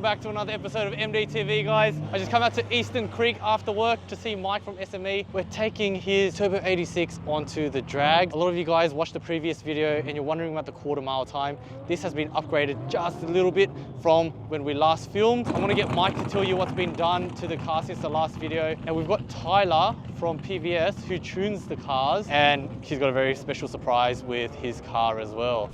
welcome back to another episode of MDTV, guys. I just come out to Eastern Creek after work to see Mike from SME. We're taking his Turbo 86 onto the drag. A lot of you guys watched the previous video and you're wondering about the quarter-mile time. This has been upgraded just a little bit from when we last filmed. I'm gonna get Mike to tell you what's been done to the car since the last video. And we've got Tyler from PVS who tunes the cars, and he's got a very special surprise with his car as well.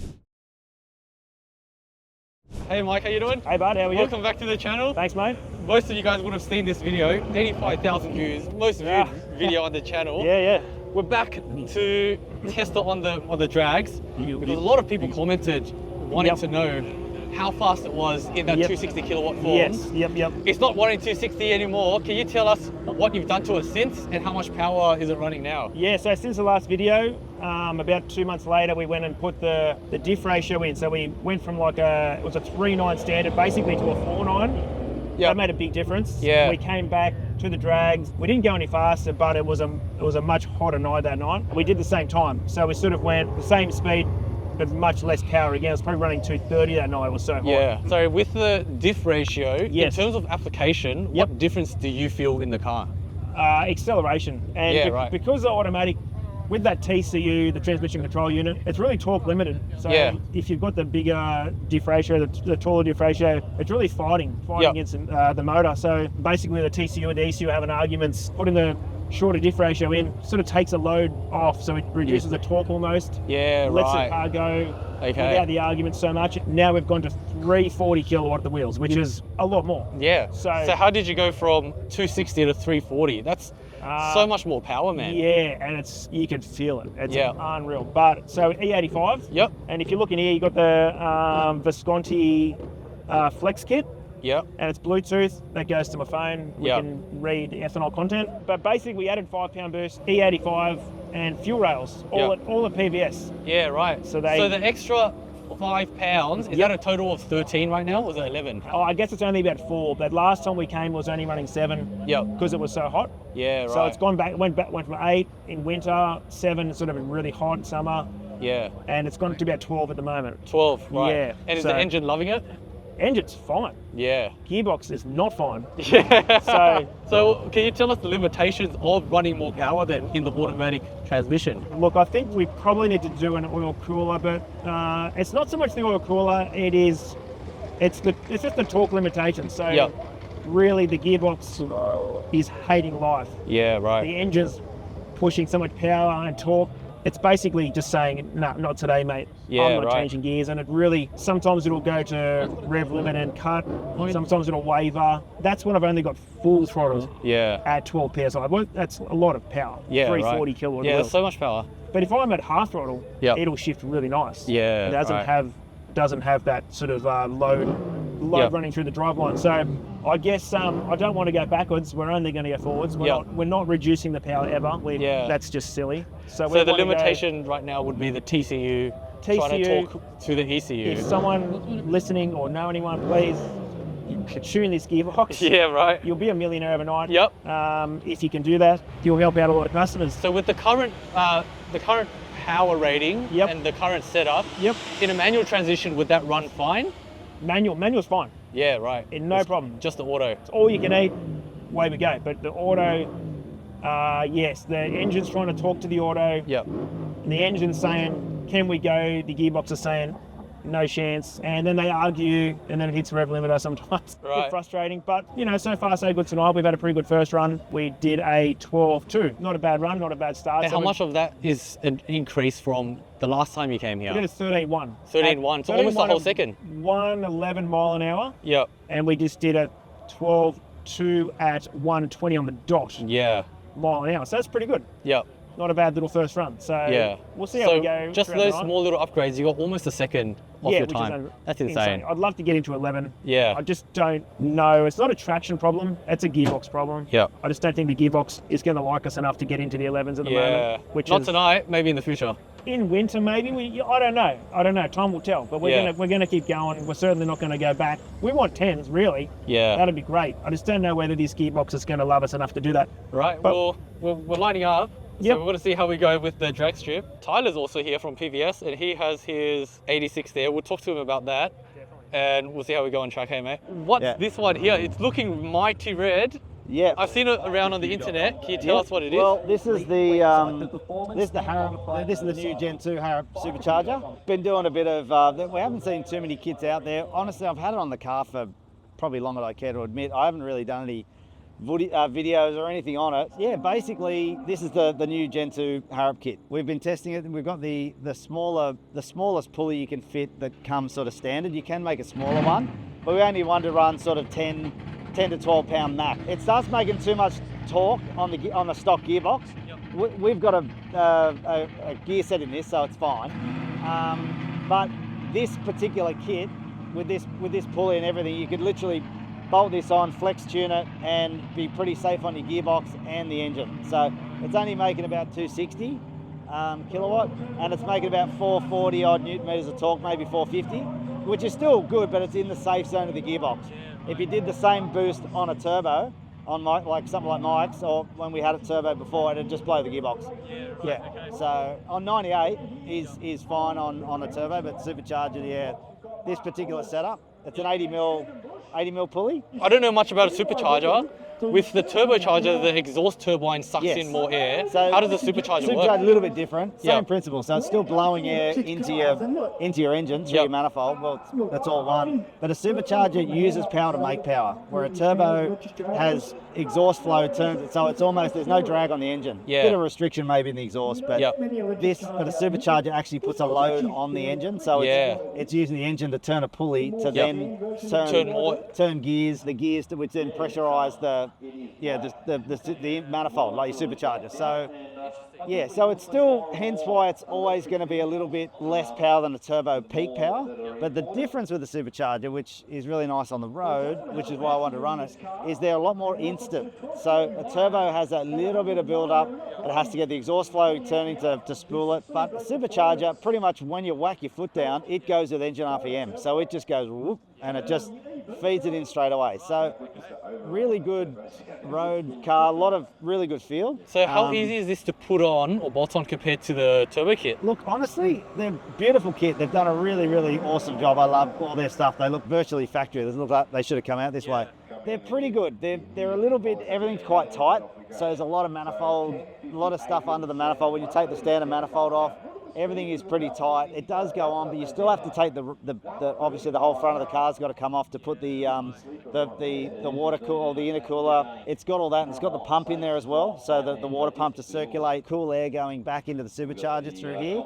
Hey Mike, how you doing? Hey bud, how are you? Welcome back to the channel. Thanks mate. Most of you guys would have seen this video, 85,000 views, most viewed video on the channel. Yeah. We're back to test it on the drags because a lot of people commented wanting to know how fast it was in that 260 kilowatt form. Yes, yep. It's not running 260 anymore. Can you tell us what you've done to it since and how much power is it running now? Yeah, so since the last video, about 2 months later, we went and put the diff ratio in. So we went from like it was a 3.9 standard basically to a 4.9. Yeah, that made a big difference. Yeah. We came back to the drags. We didn't go any faster, but it was a much hotter night that night. We did the same time. So we sort of went the same speed, but much less power again. I was probably running 230 that night. It was so hot. Yeah. So with the diff ratio, in terms of application, what difference do you feel in the car? Acceleration. And because the automatic, with that TCU, the transmission control unit, it's really torque limited. So if you've got the bigger diff ratio, the taller diff ratio, it's really fighting against the motor. So basically the TCU and the ECU having arguments, putting the shorter diff ratio in sort of takes a load off, so it reduces the torque almost. Lets the car go without the argument so much. Now we've gone to 340 kilowatt at the wheels, which is a lot more. So how did you go from 260 to 340? That's so much more power, man. Yeah, and you can feel it. It's unreal. But so E85. And if you look in here, you got the Visconti Flex Kit. And it's Bluetooth that goes to my phone. We can read ethanol content. But basically we added 5 pound boost, E85 and fuel rails, all at PVS. So the extra 5 pounds, is that a total of 13 right now, or is it 11? Oh, I guess it's only about 4, but last time we came was only running 7 because it was so hot. So it's gone back, went from 8 in winter, 7 sort of in really hot summer. And it's gone to about 12 at the moment. 12, right. And is the engine loving it? Engine's fine. Gearbox is not fine. So can you tell us the limitations of running more power than in the automatic transmission? Look, I think we probably need to do an oil cooler, but it's not so much the oil cooler, it's just the torque limitation. So really the gearbox is hating life. The engine's pushing so much power and torque. It's basically just saying, no, not today, mate. I'm not changing gears. And it really, sometimes it'll go to rev limit and cut. Sometimes it'll waver. That's when I've only got full throttle at 12 PSI. Well, that's a lot of power. 340 kilowatt. There's so much power. But if I'm at half throttle, it'll shift really nice. It doesn't have that sort of load running through the driveline. So I guess I don't want to go backwards. We're only going to go forwards. We're not reducing the power ever. That's just silly. So the limitation right now would be the TCU trying to talk to the ECU. If someone listening or know anyone, please tune this gearbox. You'll be a millionaire overnight. If you can do that, you'll help out a lot of customers. So with the current power rating and the current setup, in a manual transition, would that run fine? Manual's fine. No problem. Just the auto. It's all you can eat, away we go. But the auto, yes, the engine's trying to talk to the auto. And the engine's saying, can we go? The gearbox is saying, no chance. And then they argue, and then it hits rev limiter sometimes. It's frustrating. But, so far so good tonight. We've had a pretty good first run. We did a 12.2. Not a bad run, not a bad start. And how much of that is an increase from the last time you came here? We did a 13.1. 13.1, so almost a whole second. 111 mile an hour. And we just did a 12.2 at 120 on the dot. Mile an hour. So that's pretty good. Not a bad little first run. So we'll see how we go. Just those small little upgrades, you got almost a second off your time. That's insane. I'd love to get into 11. I just don't know. It's not a traction problem. It's a gearbox problem. I just don't think the gearbox is going to like us enough to get into the 11s at the moment. Not tonight, maybe in the future. In winter, maybe. I don't know. Time will tell. But we're gonna keep going. We're certainly not going to go back. We want 10s, really. That'd be great. I just don't know whether this gearbox is going to love us enough to do that. Right. But, well, we're lining up. So we're going to see how we go with the drag strip. Tyler's also here from PVS, and he has his 86 there. We'll talk to him about that. and we'll see how we go on track, hey mate. What's this one here? It's looking mighty red. Yeah. I've seen it around on the internet. Can you tell us what it is? Well, this is the HARROP, this is the new Gen 2 HARROP Super Charger. Been doing a bit of, we haven't seen too many kits out there. Honestly, I've had it on the car for probably longer than I care to admit. I haven't really done any videos or anything on it. Yeah, basically, this is the new Gen 2 HARROP kit. We've been testing it, and we've got the smallest pulley you can fit that comes sort of standard. You can make a smaller one, but we only want to run sort of 10 to 12 pound max. It starts making too much torque on the stock gearbox. Yep. We've got a gear set in this, so it's fine. But this particular kit, with this pulley and everything, you could literally bolt this on, flex tune it, and be pretty safe on your gearbox and the engine. So it's only making about 260 kilowatt, and it's making about 440 odd newton meters of torque, maybe 450, which is still good, but it's in the safe zone of the gearbox. If you did the same boost on a turbo, on like something like Mike's, or when we had a turbo before, it'd just blow the gearbox. Yeah. Okay. So on 98 is fine on a turbo, but supercharger, yeah. This particular setup, it's an 80 mil pulley. I don't know much about a supercharger. With the turbocharger, the exhaust turbine sucks in more air. So how does the supercharger work? Supercharger a little bit different. Same principle. So it's still blowing air into your engine through your manifold. Well, that's all one. But a supercharger uses power to make power, where a turbo has exhaust flow turns, so it's almost, there's no drag on the engine. Yeah. Bit of restriction maybe in the exhaust, but but a supercharger actually puts a load on the engine. So it's using the engine to turn a pulley to then turn gears, which then pressurize the manifold, like your supercharger. So so it's still, hence why it's always going to be a little bit less power than a turbo peak power. But the difference with the supercharger, which is really nice on the road, which is why I want to run it, is they're a lot more instant. So a turbo has a little bit of build up. It has to get the exhaust flow turning to spool it. But a supercharger, pretty much when you whack your foot down, it goes with engine RPM. So it just goes whoop, and it just feeds it in straight away. So really good road car, a lot of really good feel. So how easy is this to put on or bolt on compared to the turbo kit? Look, honestly, they're beautiful kit. They've done a really, really awesome job. I love all their stuff. They look virtually factory. They look like they should have come out this way. They're pretty good. They're a little bit, everything's quite tight. So there's a lot of manifold, a lot of stuff under the manifold. When you take the standard manifold off, everything is pretty tight. It does go on, but you still have to take the obviously the whole front of the car's got to come off to put the water cooler, the intercooler. It's got all that, and it's got the pump in there as well. So the water pump to circulate cool air going back into the supercharger through here.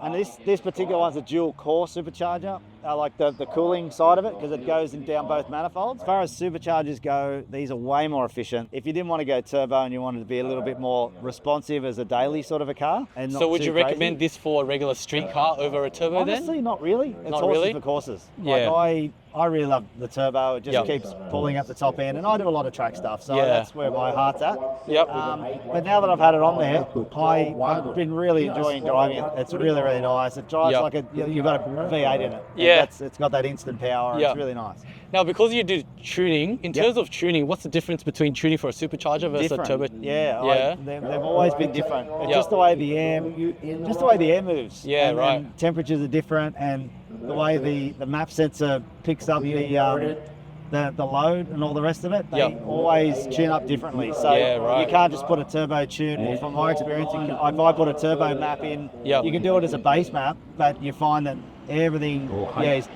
And this particular one's a dual core supercharger. I like the cooling side of it because it goes down both manifolds. As far as superchargers go, these are way more efficient. If you didn't want to go turbo and you wanted to be a little bit more responsive as a daily sort of a car, and not so would too you crazy, recommend this for a regular street car over a turbo? Honestly, not really. It's not horses really? for courses. Yeah. Like I really love the turbo. It just keeps pulling up the top end, and I do a lot of track stuff, so that's where my heart's at. Yep. But now that I've had it on there, I've been really enjoying driving it. It's really, really nice. It drives like you've got a V8 in it. Yeah. It's got that instant power. It's really nice. Now, because you do tuning, in terms of tuning, what's the difference between tuning for a supercharger versus a turbo? They've always been different. It's just the way the air moves. Yeah, and, right. And temperatures are different, and the way the map sensor picks up the load and all the rest of it, they always tune up differently. So you can't just put a turbo tune. From my experience, if I put a turbo map in, you can do it as a base map, but you find that everything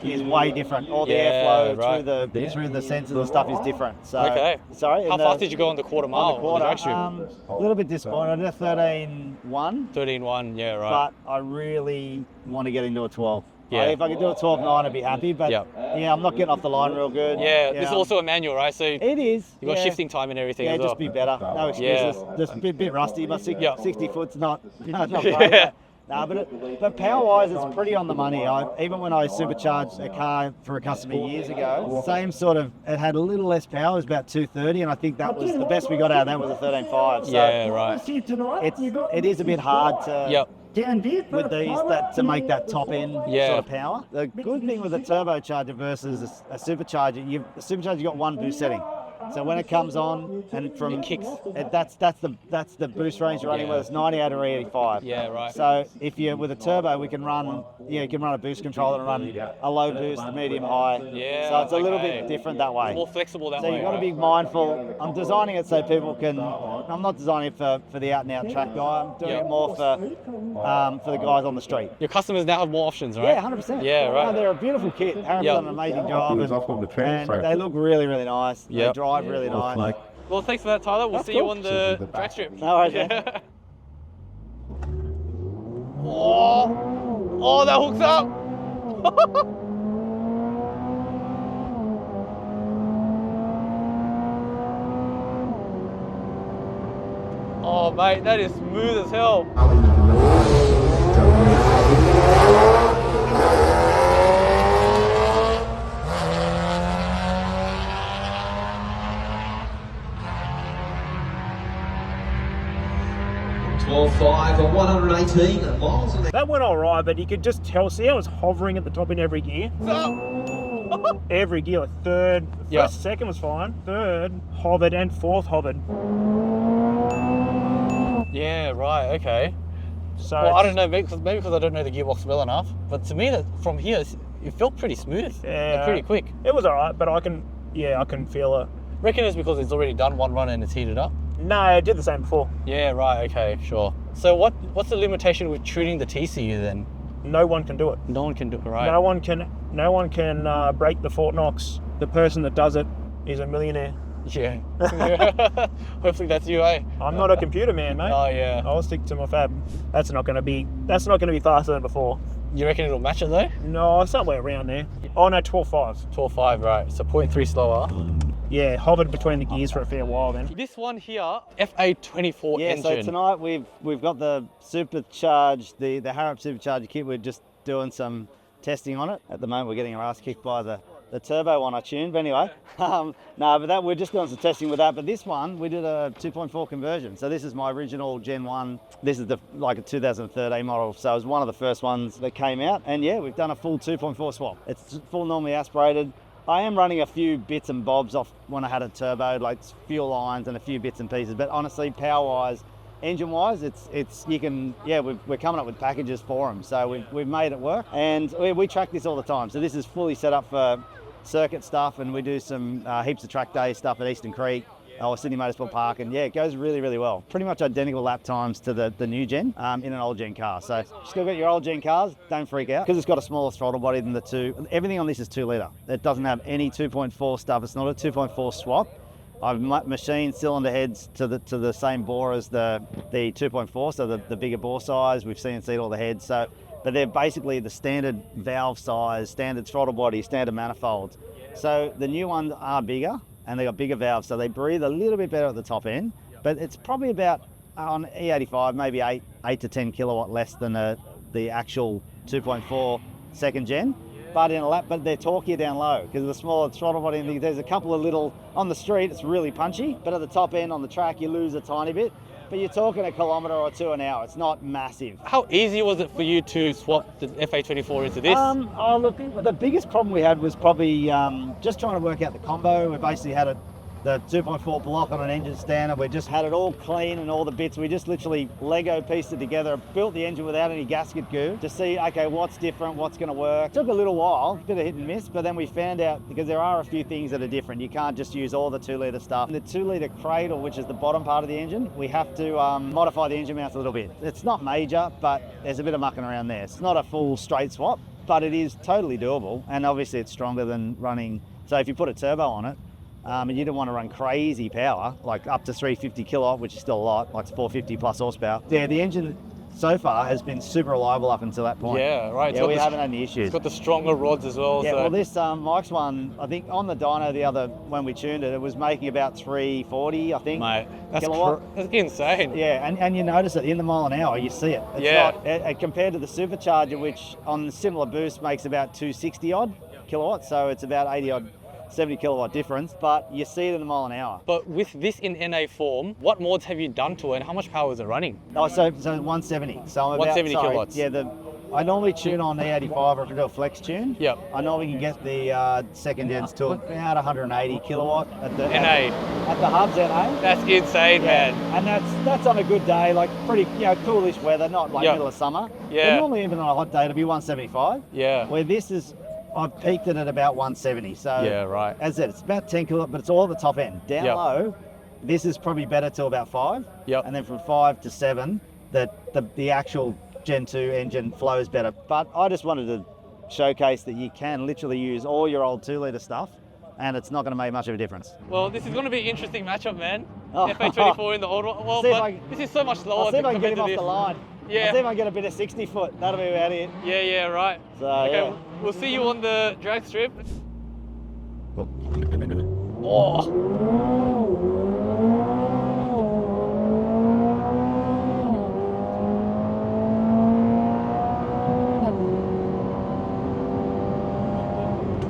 is way different. All the airflow through the sensors and stuff is different. So sorry. How fast did you go on the quarter mile? On the quarter, a little bit disappointed. I did a 13.1. 13.1, yeah, right. But I really want to get into a 12. Yeah. If I could do a 12.9, I'd be happy. But I'm not getting off the line real good. Yeah, this is also a manual, right? So it is. You've got shifting time and everything as well. Just be better. No excuses. Just a bit rusty, but 60 foot's not great. Yeah. No, but power-wise, it's pretty on the money. Even when I supercharged a car for a customer years ago, same sort of, it had a little less power, it was about 230, and I think that was the best we got out of that was a 13.5. So yeah, right. It is a bit hard to... with these to make that top end sort of power. The good thing with a turbocharger versus a supercharger, you've got one boost setting. So when it comes on and from It kicks. that's the boost range you're running with. It's 98 or 85. Yeah, right. So if you're with a turbo, we can run. You can run a boost controller and run a low boost, a medium, high. Yeah, So it's a little okay. bit different that way. More flexible that So way. you've got to right? be mindful. I'm designing it so people can. I'm not designing it for the out and out track guy. I'm doing Yeah. it more for the guys on the street. Your customers now have more options, right? Yeah, 100%. Yeah, right. No, they're a beautiful kit. Harrop's Yeah. done an amazing job, and they look really, really nice. Yep. They drive really nice. Well, thanks for that, Tyler. We'll That's see you cool. on the drag strip. No worries, man. Oh, that hooks up. Oh, mate, that is smooth as hell. Five or 118 miles an hour. That went all right, but you could just tell. See how it was hovering at the top in every gear? Every gear, like third, Yeah. first, second was fine. Third hovered and fourth hovered. Yeah, right, okay. So Well, I don't know, maybe because I don't know the gearbox well enough, but to me, that from here, it felt pretty smooth. Yeah. And pretty quick. It was all right, but I can feel it. Reckon it's because it's already done one run and it's heated up? No, I did the same before. Yeah, right, okay, sure. So what's the limitation with tuning the TCU then? No one can do it. No one can do it, right? No one can break the Fort Knox. The person that does it is a millionaire. Yeah. Hopefully that's you, eh? I'm not a computer man, mate. Oh, yeah. I'll stick to my fab. That's not going to be faster than before. You reckon it'll match it though? No, somewhere around there. Oh no, 12.5. 12.5, right. So 0.3 slower. Yeah, hovered between the gears for a fair while then. This one here, FA24 Yeah, engine. so tonight we've got the supercharged, the HARROP Super Charger kit. We're just doing some testing on it. At the moment we're getting our ass kicked by the turbo one I tuned, but anyway. We're just doing some testing with that. But this one, we did a 2.4 conversion. So this is my original Gen 1. This is like a 2013 model. So it was one of the first ones that came out. And yeah, we've done a full 2.4 swap. It's full normally aspirated. I am running a few bits and bobs off when I had a turbo, like fuel lines and a few bits and pieces. But honestly, power-wise, engine-wise, we're coming up with packages for them. So we've made it work, and we track this all the time. So this is fully set up for circuit stuff, and we do some heaps of track day stuff at Eastern Creek or Sydney Motorsport Park, and yeah, it goes really, really well. Pretty much identical lap times to the new gen in an old gen car. So still got your old gen cars, don't freak out, because it's got a smaller throttle body than the two. Everything on this is 2 litre. It doesn't have any 2.4 stuff. It's not a 2.4 swap. I've machined cylinder heads to the same bore as the 2.4, so the bigger bore size. We've CNC'd all the heads, but they're basically the standard valve size, standard throttle body, standard manifolds. So the new ones are bigger, and they got bigger valves, so they breathe a little bit better at the top end. But it's probably about on E85, maybe 8 to 10 kilowatt less than the actual 2.4 second gen. But they're torquier down low because of the smaller throttle body. There's a couple of little on the street. It's really punchy, but at the top end on the track, you lose a tiny bit. But you're talking a kilometre or 2 an hour. It's not massive. How easy was it for you to swap the FA24 into this? Look, the biggest problem we had was probably just trying to work out the combo. We basically had the 2.4 block on an engine standard. We just had it all clean and all the bits. We just literally Lego pieced it together, built the engine without any gasket goo to see, okay, what's different, what's going to work. It took a little while, a bit of hit and miss, but then we found out, because there are a few things that are different. You can't just use all the 2 litre stuff. The 2 litre cradle, which is the bottom part of the engine, we have to modify the engine mount a little bit. It's not major, but there's a bit of mucking around there. It's not a full straight swap, but it is totally doable. And obviously it's stronger than running. So if you put a turbo on it, and you don't want to run crazy power, like up to 350 kilowatt, which is still a lot, like 450 plus horsepower. Yeah, the engine so far has been super reliable up until that point. Yeah, right. Yeah, we haven't had any issues. It's got the stronger rods as well. Yeah, so. well this Mike's one, I think on the dyno when we tuned it, it was making about 340, I think. Mate, that's insane. Yeah, and you notice it in the mile an hour, you see it. It's not, compared to the supercharger, which on similar boost makes about 260 odd kilowatts, so it's about 80 odd 70 kilowatt difference, but you see it in the mile an hour. But with this in NA form, what mods have you done to it and how much power is it running? Oh, so 170. So I'm 170 kilowatts. Yeah, I normally tune on E85 or if I do a flex tune. Yep. I normally can get the second gens to about 180 kilowatt at the NA. At the hubs NA. That's insane, man. And that's on a good day, like pretty coolish weather, not like middle of summer. Yeah. But normally even on a hot day it'll be 175. Yeah. Where this is, I've peaked it at about 170. So yeah, right. as I said, it's about 10 kilowatt, but it's all at the top end. Down low, this is probably better till about 5. Yep. And then from 5 to 7, the actual Gen 2 engine flows better. But I just wanted to showcase that you can literally use all your old 2-litre stuff and it's not going to make much of a difference. Well, this is going to be an interesting matchup, man. Oh. FA24 in the old one. Well, but this is so much slower. I'll see if I can get him off the line. Yeah. I'll see if I can get a bit of 60 foot. That'll be about it. Yeah, right. So, okay, we'll see you on the drag strip. Oh.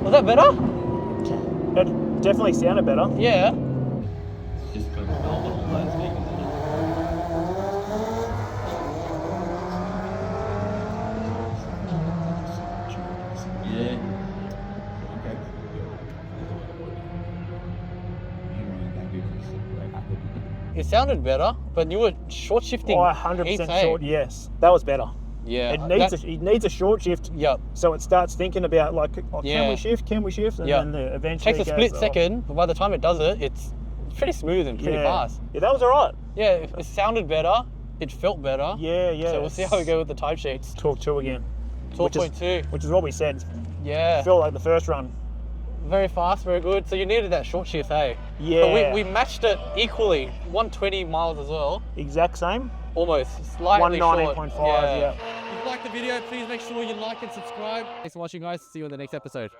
Was that better? It definitely sounded better. Yeah. It sounded better, but you were short shifting. Oh, 100% short, yes. That was better. Yeah. It needs a short shift. Yep. So it starts thinking about like, can we shift? Can we shift? And then eventually takes a split second, but by the time it does it, it's pretty smooth and pretty fast. Yeah, that was all right. Yeah, it sounded better. It felt better. Yeah. So we'll see how we go with the time sheets. Talk 2 again. 12.2. Which is what we said. Yeah. Felt like the first run. Very fast, very good. So you needed that short shift, hey? Yeah. But we matched it equally. 120 miles as well. Exact same. Almost, slightly short. 119.5, yeah. If you liked the video, please make sure you like and subscribe. Thanks for watching, guys. See you in the next episode.